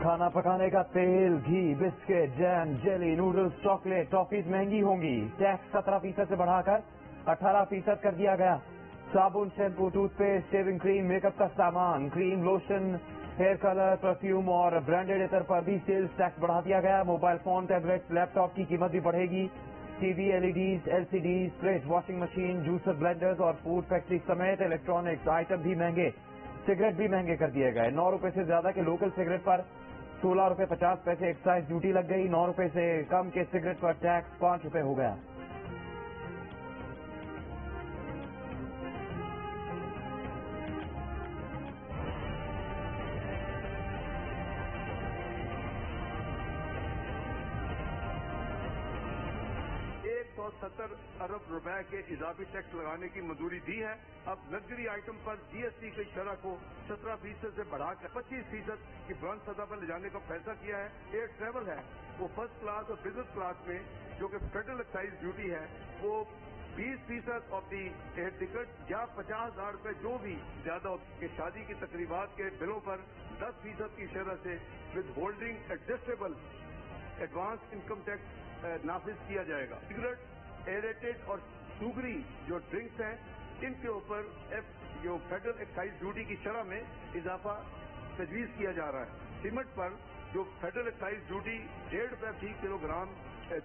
کھانا پکانے کا تیل، گھی، بسکٹ، جیم، جیلی، نوڈلز، چاکلیٹ، ٹافیز مہنگی ہوں گی۔ ٹیکس 17% سے بڑھا کر 18% کر دیا گیا۔ صابن، shampoo, tooth paste, shaving cream, make up کا سامان، cream, lotion, hair colour, perfume اور برانڈیڈ عطر پر بھی سیلز ٹیکس بڑھا دیا گیا۔ Mobile phone, tablet, laptop کی قیمت بھی بڑھے گی۔ TV, LEDs, LCDs, fridge, washing machine, juicer, blenders اور فوڈ فیکٹری سمیت الیکٹرانکس آئٹم بھی مہنگے۔ سگریٹ بھی مہنگے کر دیے گئے۔ 9 روپے سے زیادہ کے لوکل سگریٹ پر 16 روپے 50 پیسے ایکسائز ڈیوٹی لگ گئی۔ 9 روپے سے کم کے سگریٹ پر ٹیکس 5 روپے ہو گیا۔ $70 ارب کے اضافی ٹیکس لگانے کی منظوری دی ہے۔ اب لگژری آئٹم پر جی ایس ٹی کی شرح کو 17% سے بڑھا کر 25% کی بلند سطح پر لے جانے کا فیصلہ کیا ہے۔ ایئر ٹریول ہے وہ فرسٹ کلاس اور بزنس کلاس میں جو کہ فیڈرل ایکسائز ڈیوٹی ہے وہ 20% آف دی ایئر ٹکٹ یا 50,000 روپے جو بھی زیادہ کہ شادی کی تقریبات کے بلوں پر 10% کی شرح سے withholding adjustable advance income tax نافذ کیا جائے گا۔ سگریٹ، ایریٹڈ اور سوگری جو ڈرنکس ہیں ان کے اوپر جو فیڈرل ایکسائز ڈیوٹی کی شرح میں اضافہ تجویز کیا جا رہا ہے۔ سیمنٹ پر جو فیڈرل ایکسائز ڈیوٹی 1.5 روپے فی کلو گرام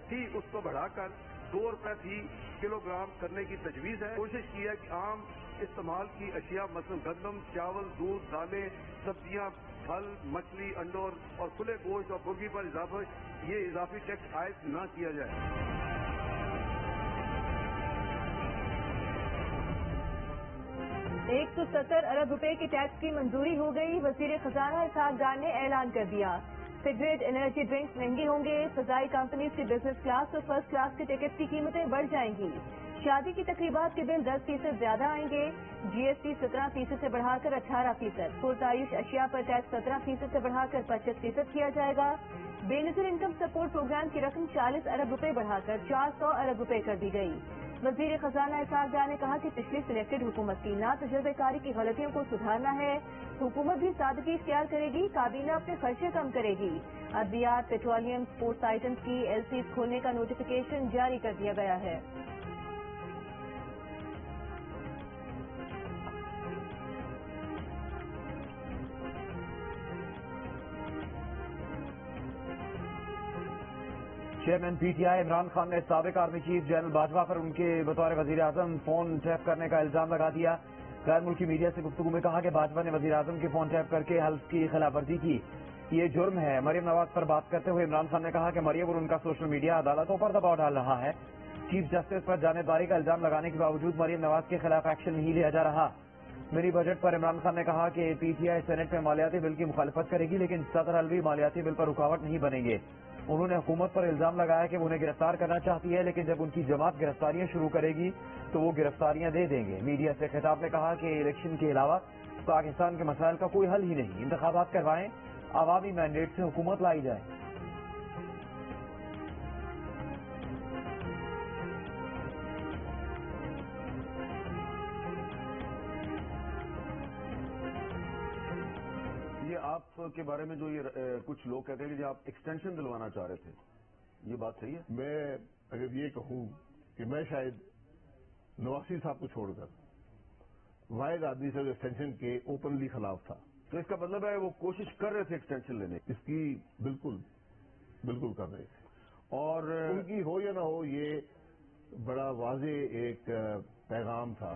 تھی اس کو بڑھا کر 2 روپے فی کلو گرام کرنے کی تجویز ہے۔ کوشش کی ہے کہ عام استعمال کی اشیاء مثلا گندم، چاول، دودھ، دالیں، سبزیاں، پھل، مچھلی، انڈوں اور کھلے گوشت اور مرغی پر یہ اضافی ٹیکس عائد نہ کیا جائے۔ 170 ارب روپے کی ٹیکس کی منظوری ہو گئی۔ وزیر خزانہ اسحاق ڈار نے اعلان کر دیا سگریٹ، انرجی ڈرنکس مہنگی ہوں گے۔ فضائی کمپنیز کی بزنس کلاس اور فرسٹ کلاس کے ٹکٹ کی قیمتیں بڑھ جائیں گی۔ شادی کی تقریبات کے بل 10% زیادہ آئیں گے۔ جی ایس ٹی 17% سے بڑھا کر 18%۔ پرتعیش اشیاء پر ٹیکس 17% سے بڑھا کر 25% کیا جائے گا۔ بے نظیر انکم سپورٹ پروگرام کی رقم 40 ارب روپے بڑھا کر 400 ارب روپے کر دی گئی۔ وزیر خزانہ اسحاق ڈار نے کہا کہ پچھلی سلیکٹڈ حکومت کی تجربہ کاری کی غلطیوں کو سدھارنا ہے۔ حکومت بھی سادگی اختیار کرے گی، کابینہ اپنے خرچے کم کرے گی۔ ادویات، پیٹرولیم، اسپورٹس آئٹمز کی ایل سیز کھولنے کا نوٹیفیکیشن جاری کر دیا گیا ہے۔ Chairman P T I Imran Khan نے سابق آرمی چیف جنرل باجوہ پر ان کے بطور وزیر اعظم فون ٹیپ کرنے کا الزام لگا دیا۔ غیر ملکی میڈیا سے گفتگو میں کہا کہ باجوہ نے وزیر اعظم کے فون ٹیپ کر کے حلف کی خلاف ورزی کی، یہ جرم ہے۔ مریم نواز پر بات کرتے ہوئے عمران خان نے کہا کہ مریم اور ان کا سوشل میڈیا عدالتوں پر دباؤ ڈال رہا ہے۔ چیف جسٹس پر جانبداری کا الزام لگانے کے باوجود مریم نواز کے خلاف ایکشن نہیں لیا جا رہا۔ منی بجٹ پر عمران خان نے کہا کہ پی ٹی آئی سینیٹ میں مالیاتی بل کی مخالفت کرے گی لیکن صدر حلبی مالیاتی بل پر رکاوٹ نہیں بنیں گے۔ انہوں نے حکومت پر الزام لگایا کہ وہ انہیں گرفتار کرنا چاہتی ہے لیکن جب ان کی جماعت گرفتاریاں شروع کرے گی تو وہ گرفتاریاں دے دیں گے۔ میڈیا سے خطاب میں کہا کہ الیکشن کے علاوہ پاکستان کے مسائل کا کوئی حل ہی نہیں، انتخابات کروائیں، عوامی مینڈیٹ سے حکومت لائی جائے۔ آپ کے بارے میں جو یہ کچھ لوگ کہتے ہیں کہ آپ ایکسٹینشن دلوانا چاہ رہے تھے، یہ بات صحیح ہے؟ میں اگر یہ کہوں کہ میں شاید نواسی صاحب کو چھوڑ کر واحد آدمی سے ایکسٹینشن کے اوپنلی خلاف تھا، تو اس کا مطلب ہے وہ کوشش کر رہے تھے ایکسٹینشن لینے کی؟ اس کی بالکل کر رہے تھے، اور ان کی ہو یا نہ ہو یہ بڑا واضح ایک پیغام تھا۔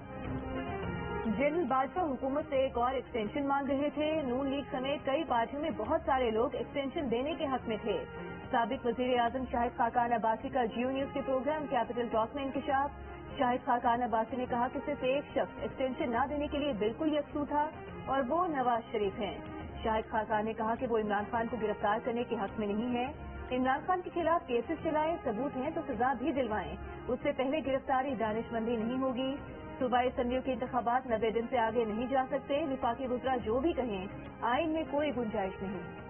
جنرل باجوہ حکومت سے ایک اور ایکسٹینشن مانگ رہے تھے۔ نون لیگ سمیت کئی پارٹیوں میں بہت سارے لوگ ایکسٹینشن دینے کے حق میں تھے۔ سابق وزیر اعظم شاہد خاقان عباسی کا جیو نیوز کے پروگرام کیپٹل ٹاک میں انکشاف۔ شاہد خاقان عباسی نے کہا کہ صرف ایک شخص ایکسٹینشن نہ دینے کے لیے بالکل یکسو تھا اور وہ نواز شریف ہیں۔ شاہد خاقان نے کہا کہ وہ عمران خان کو گرفتار کرنے کے حق میں نہیں ہے۔ عمران خان کے خلاف کیسز چلائیں، ثبوت ہیں تو سزا بھی دلوائیں، اس سے پہلے گرفتاری دانش مندی نہیں ہوگی۔ صوبائی اسمبلیوں کے انتخابات 90 دن سے آگے نہیں جا سکتے۔ وفاقی وزراء جو بھی کہیں، آئین میں کوئی گنجائش نہیں۔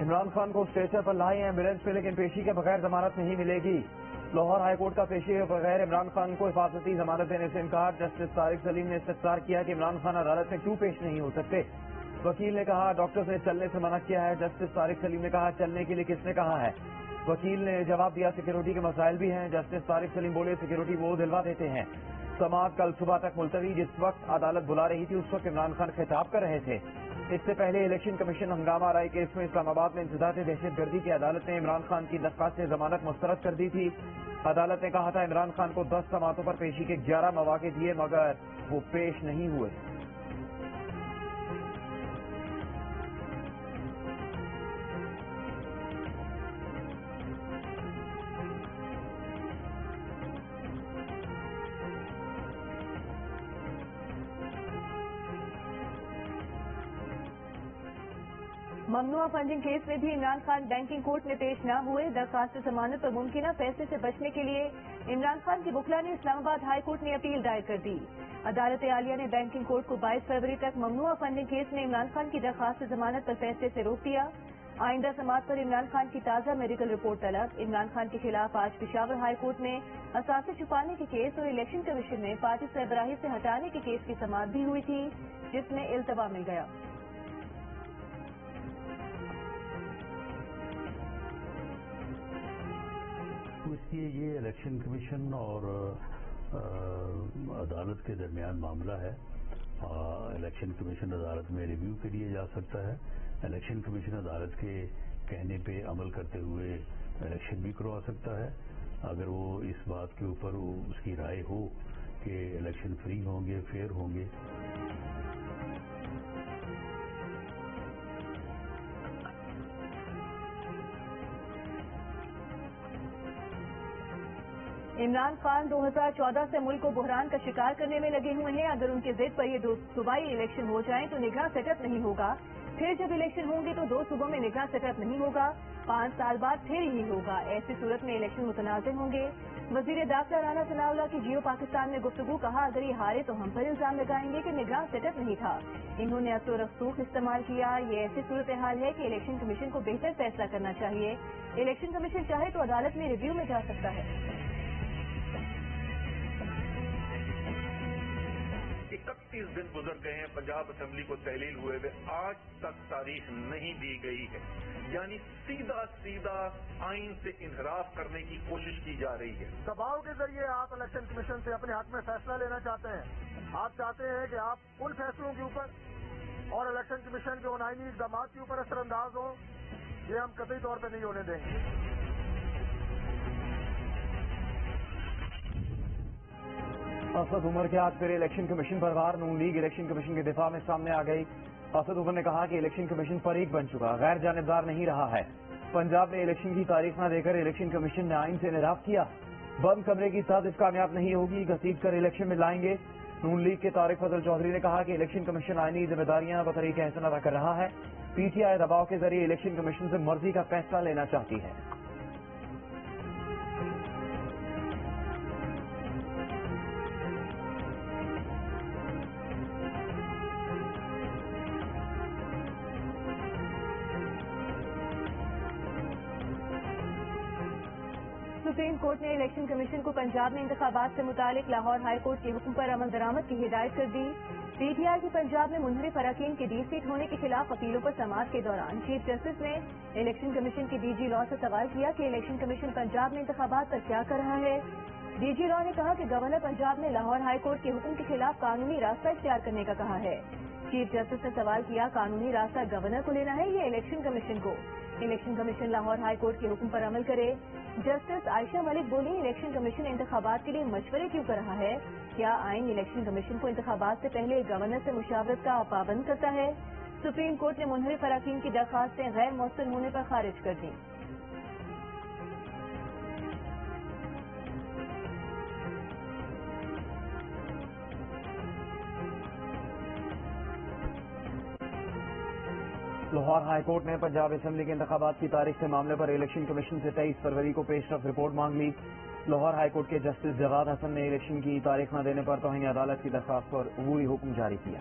عمران خان کو اسٹریچر پر لائی ایمبولینس میں لیکن پیشی کے بغیر ضمانت نہیں ملے گی. لاہور ہائی کورٹ کا پیشی کے بغیر عمران خان کو حفاظتی ضمانت دینے سے انکار. جسٹس طارق سلیم نے استفسار کیا کہ عمران خان عدالت میں کیوں پیش نہیں ہو سکتے. وکیل نے کہا ڈاکٹر نے چلنے سے منع کیا ہے. جسٹس طارق سلیم نے کہا چلنے کے لیے کس نے کہا ہے. وکیل نے جواب دیا سیکیورٹی کے مسائل بھی ہیں. جسٹس طارق سلیم بولے سیکیورٹی وہ دلوا دیتے ہیں. سماعت کل صبح تک ملتوی. جس وقت عدالت بلا رہی تھی اس وقت عمران خان خطاب کر رہے تھے. اس سے پہلے الیکشن کمیشن ہنگامہ رائے کیس میں اسلام آباد میں انسداد دہشت گردی کی عدالت نے عمران خان کی درخواست ضمانت مسترد کر دی تھی. عدالت نے کہا تھا عمران خان کو 10 سماعتوں پر پیشی کے 11 مواقع دیے مگر وہ پیش نہیں ہوئے. ممنوعہ فنڈنگ کیس میں بھی عمران خان بینکنگ کورٹ میں پیش نہ ہوئے. درخواست ضمانت پر ممکنہ فیصلے سے بچنے کے لیے عمران خان کی وکلا نے اسلام آباد ہائی کورٹ میں اپیل دائر کر دی. عدالت عالیہ نے بینکنگ کورٹ کو 22 فروری تک ممنوعہ فنڈنگ کیس میں عمران خان کی درخواست ضمانت پر فیصلے سے روک دیا. آئندہ سماعت پر عمران خان کی تازہ میڈیکل رپورٹ طلب. عمران خان کے خلاف آج پشاور ہائی کورٹ میں اثاثے چھپانے کے کیس اور الیکشن کمیشن میں پارٹی سربراہی سے ہٹانے کے کیس کی سماعت بھی ہوئی تھی جس میں التوا مل گیا. اس لیے یہ الیکشن کمیشن اور عدالت کے درمیان معاملہ ہے. الیکشن کمیشن عدالت میں ریویو کے لیے جا سکتا ہے. الیکشن کمیشن عدالت کے کہنے پہ عمل کرتے ہوئے الیکشن بھی کروا سکتا ہے اگر وہ اس بات کے اوپر اس کی رائے ہو کہ الیکشن فری ہوں گے، فیئر ہوں گے. عمران خان 2014 سے ملک کو بحران کا شکار کرنے میں لگے ہوئے ہیں. اگر ان کے ضد پر یہ 2 صوبائی الیکشن ہو جائیں تو نگراں سیٹ اپ نہیں ہوگا. پھر جب الیکشن ہوں گے تو 2 صوبوں میں نگراں سیٹ اپ نہیں ہوگا. 5 سال بعد پھر یہی ہوگا. ایسی صورت میں الیکشن متنازع ہوں گے. وزیر داخلہ رانا ثناء اللہ کی جیو پاکستان میں گفتگو. کہا اگر یہ ہارے تو ہم پر الزام لگائیں گے کہ نگراں سیٹ اپ نہیں تھا. انہوں نے اثر و رسوخ استعمال کیا. یہ ایسی صورتحال ہے کہ الیکشن کمیشن کو بہتر فیصلہ کرنا چاہیے. الیکشن کمیشن چاہے تو عدالت میں ریویو میں جا سکتا ہے. 31 دن گزر گئے ہیں پنجاب اسمبلی کو تحلیل ہوئے ہوئے، آج تک تاریخ نہیں دی گئی ہے. یعنی سیدھا آئین سے انحراف کرنے کی کوشش کی جا رہی ہے. دباؤ کے ذریعے آپ الیکشن کمیشن سے اپنے حق میں فیصلہ لینا چاہتے ہیں. آپ چاہتے ہیں کہ آپ ان فیصلوں کے اوپر اور الیکشن کمیشن کے ان آئینی اقدامات کے اوپر اثر انداز ہوں. یہ ہم قطعی طور پہ نہیں ہونے دیں گے. اسد عمر کے ہاتھ پھر الیکشن کمیشن پر وار. نون لیگ الیکشن کمیشن کے دفاع میں سامنے آ گئی. اسد عمر نے کہا کہ الیکشن کمیشن فریق بن چکا، غیر جانبدار نہیں رہا ہے. پنجاب میں الیکشن کی تاریخ نہ دے کر الیکشن کمیشن نے آئین سے انحراف کیا. بند کمرے کی سازش کامیاب نہیں ہوگی، گھسیٹ کر الیکشن میں لائیں گے. نون لیگ کے طارق فضل چودھری نے کہا کہ الیکشن کمیشن آئینی ذمہ داریاں بطریق احسن ادا کر رہا ہے. پی ٹی آئی دباؤ کے ذریعے الیکشن کمیشن سے مرضی کا فیصلہ لینا چاہتی ہے. سپریم کورٹ نے الیکشن کمیشن کو پنجاب میں انتخابات سے متعلق لاہور ہائی کورٹ کے حکم پر عمل درآمد کی ہدایت کر دی. پی ٹی آئی کی پنجاب میں منحرف اراکین کے ڈی سیٹ ہونے کے خلاف اپیلوں پر سماعت کے دوران چیف جسٹس نے الیکشن کمیشن کی ڈی جی لاء سے سوال کیا کہ الیکشن کمیشن پنجاب میں انتخابات پر کیا کر رہا ہے. ڈی جی لاء نے کہا کہ گورنر پنجاب نے لاہور ہائی کورٹ کے حکم کے خلاف قانونی راستہ اختیار کرنے کا کہا ہے. چیف جسٹس نے سوال کیا قانونی راستہ گورنر کو لینا ہے یا الیکشن کمیشن کو. Election commission Lahore high court کے حکم پر عمل کرے. جسٹس عائشہ ملک بولی الیکشن کمیشن انتخابات کے لیے مشورے کیوں کر رہا ہے؟ کیا آئین الیکشن کمیشن کو انتخابات سے پہلے گورنر سے مشاورت کا پابند کرتا ہے؟ سپریم کورٹ نے منحرف اراکین کی درخواستیں غیر مؤثر ہونے پر خارج کر دیں. لاہور ہائی کورٹ نے پنجاب اسمبلی کے انتخابات کی تاریخ کے معاملے پر الیکشن کمیشن سے 23 فروری کو پیش رفت رپورٹ مانگ لی. لاہور ہائی کورٹ کے جسٹس جواد حسن نے الیکشن کی تاریخ نہ دینے پر توہین عدالت کی درخواست پر عبوری حکم جاری کیا.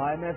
IMF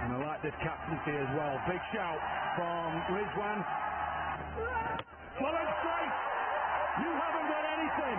And I like this captaincy as well. Big shout from Rizwan. Follow straight. You haven't got anything.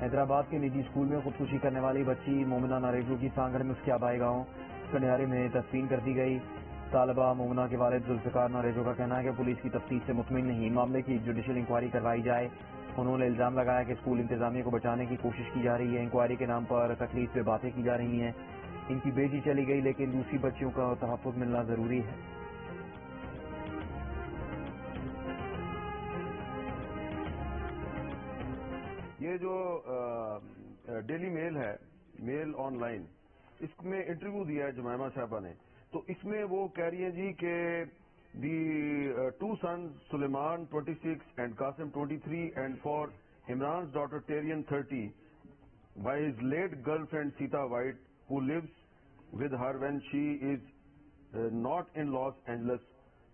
Hyderabad کے نجی اسکول میں خودکشی کرنے والی بچی مومنہ نریجو کی سانگڑ میں اس کے آبائی گاؤں کنڈیاری میں تدفین کر دی گئی. طالبہ مومنہ کے والد ذوالفقار نریجو کا کہنا ہے کہ پولیس کی تفتیش سے مطمئن نہیں, معاملے کی جوڈیشل انکوائری کروائی جائے. انہوں نے الزام لگایا کہ اسکول انتظامیہ کو بچانے کی کوشش کی جا رہی ہے. انکوائری کے نام پر تکلیف پہ باتیں کی جا رہی ہیں. ان کی بیٹی چلی گئی لیکن دوسری بچیوں کا تحفظ ملنا ضروری ہے. یہ جو ڈیلی میل ہے, میل آن لائن, اس میں انٹرویو دیا ہے جمائمہ صاحبہ نے, تو اس میں وہ کہہ رہی ہیں جی کہ the two sons Sulaiman 26 and Qasim 23 and for عمران's daughter Tarian 30 by his late girlfriend Sita White who lives with her when she is not in Los Angeles.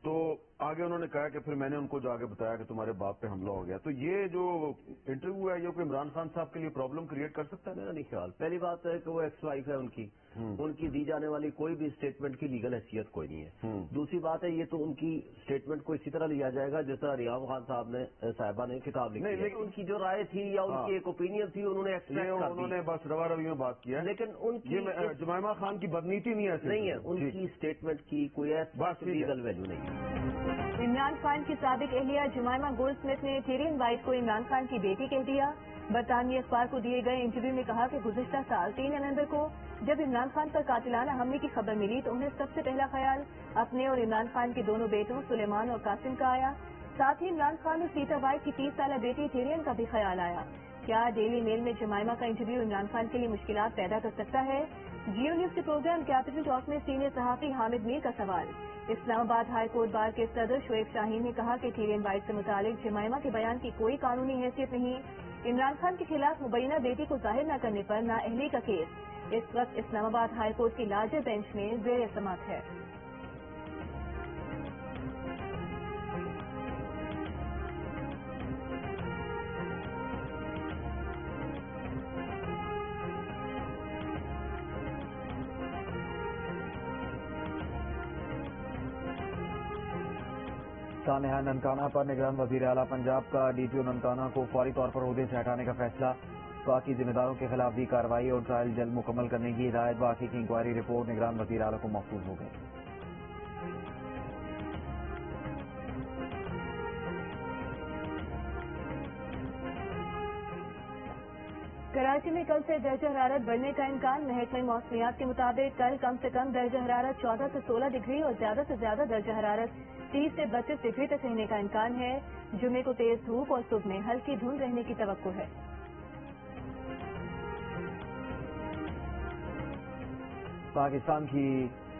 تو آگے انہوں نے کہا کہ پھر میں نے ان کو جا کے بتایا کہ تمہارے باپ پہ حملہ ہو گیا. تو یہ جو انٹرویو ہے یہ کوئی عمران خان صاحب کے لیے پرابلم کریٹ کر سکتا ہے؟ میرا نہیں خیال. پہلی بات ہے کہ وہ ایکس وائف ہے ان کی دی جانے والی کوئی بھی اسٹیٹمنٹ کی لیگل حیثیت کوئی نہیں ہے. دوسری بات ہے یہ تو ان کی اسٹیٹمنٹ کو اسی طرح لیا جائے گا جس طرح ریاض خان صاحبہ نے کتاب لکھی ہے. ان کی جو رائے تھی یا ان کی ایک اوپینین تھی انہوں نے انہوں نے بس روا روی میں بات کیا, لیکن ان کی جمائمہ خان کی بدنیتی نہیں ہے, ان کی اسٹیٹمنٹ کی کوئی لیگل ویلیو نہیں ہے. عمران خان کی سابق اہلیہ جمائمہ گولڈ سمتھ نے ٹیرین وائٹ کو عمران خان کی بیٹی کہہ دیا. برطانوی اخبار کو دیے گئے انٹرویو میں کہا کہ گزشتہ سال 3 نومبر کو جب عمران خان پر قاتلانہ حملے کی خبر ملی تو انہیں سب سے پہلا خیال اپنے اور عمران خان کے دونوں بیٹوں سلیمان اور قاسم کا آیا. ساتھ ہی عمران خان اور سیتا وائٹ کی 30 سالہ بیٹی ٹیرین کا بھی خیال آیا. کیا ڈیلی میل میں جمائمہ کا انٹرویو عمران خان کے لیے مشکلات پیدا کر سکتا ہے؟ جیو نیوز کے پروگرام کیپٹل ٹاک میں سینئر صحافی حامد میر کا سوال. اسلام آباد ہائی کورٹ بار کے صدر شعیب شاہین نے کہا کہ ٹیرین وائٹ سے متعلق جمائمہ کے بیان کی کوئی قانونی حیثیت نہیں. عمران خان کے خلاف مبینہ بیٹی کو ظاہر نہ کرنے پر نااہلی کا کیس اس وقت اسلام آباد ہائی کورٹ کی لارجر بینچ میں زیر سماعت ہے. سانحہ ننکانہ پر نگران وزیر اعلیٰ پنجاب کا ڈی پی او ننکانہ کو فوری طور پر عہدے سے ہٹانے کا فیصلہ. باقی ذمہ داروں کے خلاف بھی کارروائی اور ٹرائل جلد مکمل کرنے کی ہدایت. باقی کی انکوائری رپورٹ نگران وزیر اعلیٰ کو موصول ہو گئی. کراچی میں کل سے درجہ حرارت بڑھنے کا امکان. محکمہ موسمیات کے مطابق کل کم سے کم درجہ حرارت 14 سے 16 ڈگری اور زیادہ سے زیادہ درجہ حرارت 30 سے 32 ڈگری تک رہنے کا امکان ہے. جمعے کو تیز دھوپ اور صبح میں ہلکی دھند رہنے کی توقع ہے.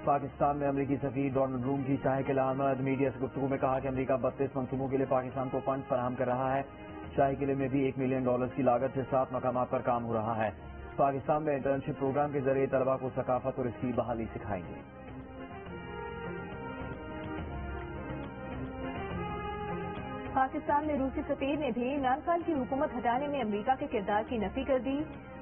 پاکستان میں امریکی سفیر ڈونلڈ روم کی شاہی قلعہ آمد. میڈیا سے گفتگو میں کہا کہ امریکہ 32 منصوبوں کے لیے پاکستان کو فنڈ فراہم کر رہا ہے. شاہی قلعے میں بھی $1 ملین کی لاگت سے 7 مقامات پر کام ہو رہا ہے. پاکستان میں انٹرنشپ پروگرام کے ذریعے طلباء کو ثقافت اور اس کی بحالی سکھائیں گے. پاکستان میں روسی سفیر نے بھی عمران خان کی حکومت ہٹانے میں امریکہ کے کردار کی نفی کر دی.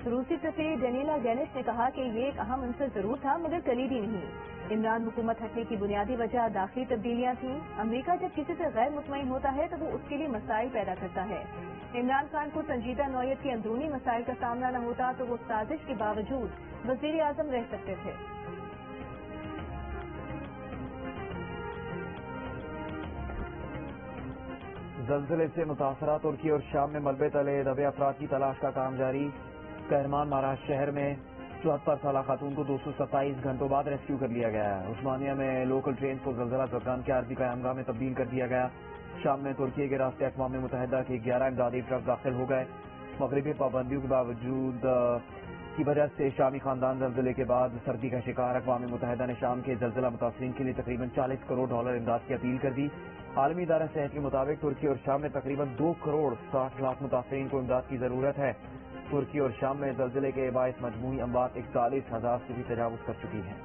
روسی سفیر ڈینیلا گینش نے کہا کہ یہ ایک اہم عنصر ضرور تھا مگر کلیدی نہیں. عمران حکومت ہٹنے کی بنیادی وجہ داخلی تبدیلیاں تھیں. امریکہ جب کسی سے غیر مطمئن ہوتا ہے تو وہ اس کے لیے مسائل پیدا کرتا ہے. عمران خان کو سنجیدہ نوعیت کے اندرونی مسائل کا سامنا نہ ہوتا تو وہ سازش کے باوجود وزیر اعظم رہ سکتے تھے. زلزلے سے متاثرہ ترکی اور شام میں ملبے تلے دبے افراد کی تلاش کا کام جاری. کہرمان مہاراشٹر شہر میں 74 سالہ خاتون کو 227 گھنٹوں بعد ریسکیو کر لیا گیا ہے. عثمانیہ میں لوکل ٹرین کو زلزلہ زدگان کے عارضی قیامگاہ میں تبدیل کر دیا گیا. شام میں ترکی کے راستے اقوام متحدہ کے 11 امدادی ٹرک داخل ہو گئے. مغربی پابندیوں کے باوجود کی وجہ سے شامی خاندان زلزلے کے بعد سردی کا شکار. اقوام متحدہ نے شام کے زلزلہ متاثرین کے لیے تقریباً $40 کروڑ امداد کی اپیل کر دی. عالمی ادارہ صحت کے مطابق ترکی اور شام میں تقریباً 2 کروڑ 60 لاکھ متاثرین کو امداد کی ضرورت ہے. ترکی اور شام میں زلزلے کے باعث مجموعی اموات 41,000 سے بھی تجاوز کر چکی ہیں.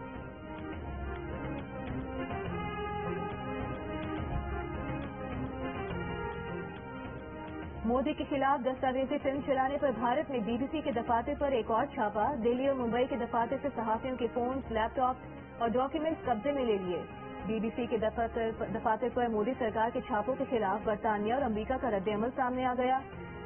مودی کے خلاف دستاویزی فلم چلانے پر بھارت میں بی بی سی کے دفاتر پر ایک اور چھاپا. دہلی اور ممبئی کے دفاتر سے صحافیوں کے فونز، لیپ ٹاپ اور ڈاکیومنٹس قبضے میں لے لیے. بی بی سی کے دفاتر پر مودی سرکار کے چھاپوں کے خلاف برطانیہ اور امریکہ کا رد عمل سامنے آ گیا.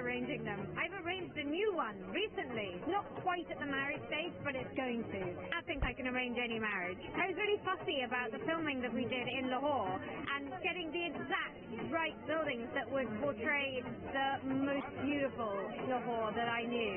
Arranging them. I've arranged a new one recently. Not quite at the marriage stage, but it's going to. I think I can arrange any marriage. I was really fussy about the filming that we did in Lahore and getting the exact right buildings that would portray the most beautiful Lahore that I knew.